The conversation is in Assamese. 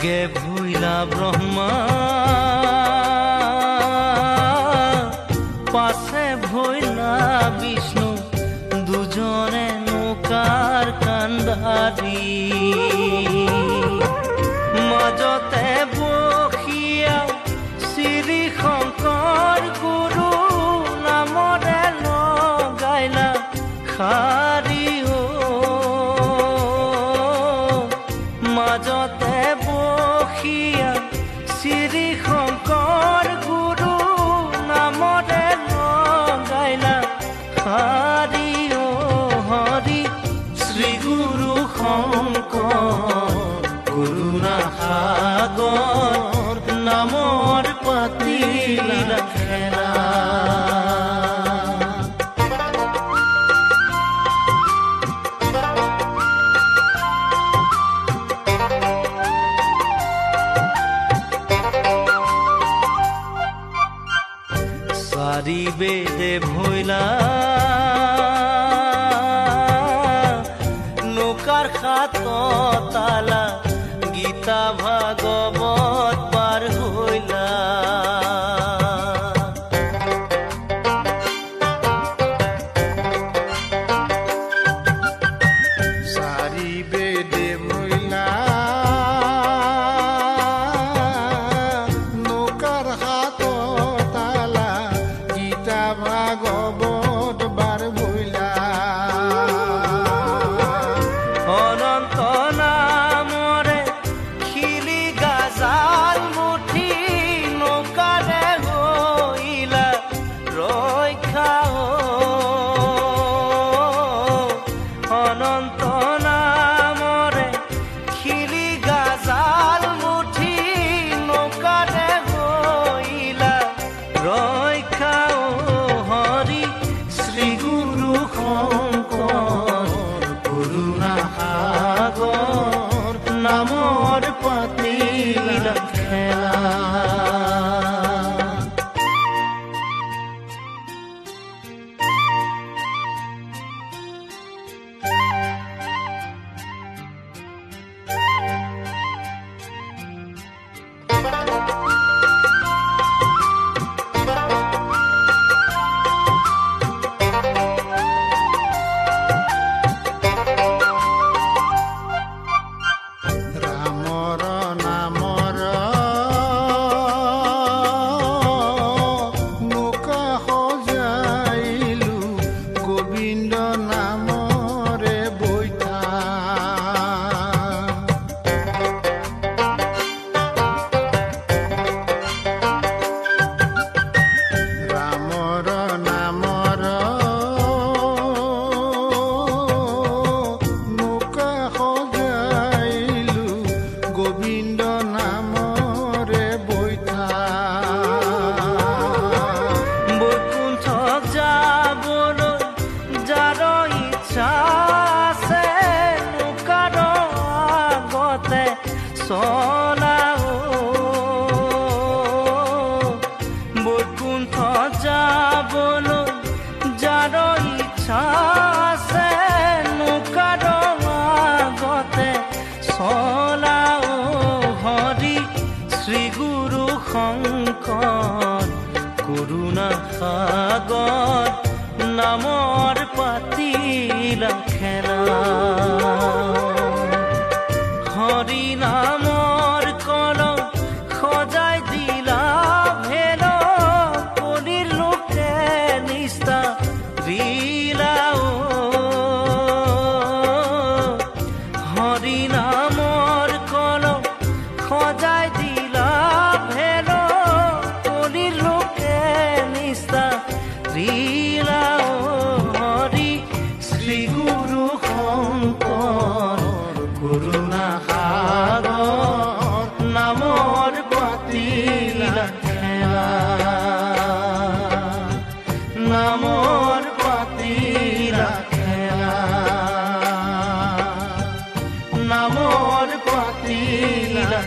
আগে ভুইলা ব্ৰহ্মা পাশে ভইলা বিষ্ণু দুজনে নৌকাৰ কান্দাৰি মাজতে বসিয়া শ্ৰী শঙ্কৰ গুৰু নামৰে লগাইলা খাৰি মাজতে বসিয়া শ্ৰী শঙ্কৰ গুৰু নামৰে লগাইলা হৰি হৰি শ্ৰী গুৰু শঙ্কৰ কৰুণা সাগৰ নামৰ পাতিলা খেলা চারি বেদে ভইলা নৌকার খাত তালা গীতা ভাগবত পার হইলা চারি বেদে ভইলা নৌকার হাত তালা গীতা ভাগবত বার ভইলা অনন্ত নামরে খিলি গাজাল মুঠি নৌকারে হইলা রক্ষা অনন্ত নামরে খিলি গাজাল মুঠি নৌকারে হইলা রক্ষা হরি শ্রী গুরু শঙ্কৰ কৰুণা সাগৰ নামৰ পাতিলা খেলা ৰামৰ নামৰ নৌকা সজাইলো গোবিন্দ নামৰে বৈঠা ৰামৰ নামৰ নৌকা সজাইলো গোবিন্দ নামৰে বৈঠা বৈকুণ্ঠক যাবলৈ যাৰ ইচ্ছা আছে নৌকাৰ আগতে চলাও বৈকুণ্ঠ যাবলৈ যাৰ ইচ্ছা আছে নৌকাৰ আগতে চলাও হৰি শ্ৰী গুৰু শঙ্কৰ কৰুণা সাগৰ নামৰ পাতিলা খেলা হৰি নামৰ কলম সজাই দিলা ভেল কলিৰ লোকে নিষ্ঠা দিলাও হৰি নামৰ কলম সজাই দিলা ভেল কলিৰ লোকে নিষ্ঠা দিলাও হৰি শ্ৰী গুৰু শঙ্কৰ কৰুণা সাগৰ নামৰ পাতিলা খেলা নামৰ পাতিলা খেলা নামৰ পাতিলা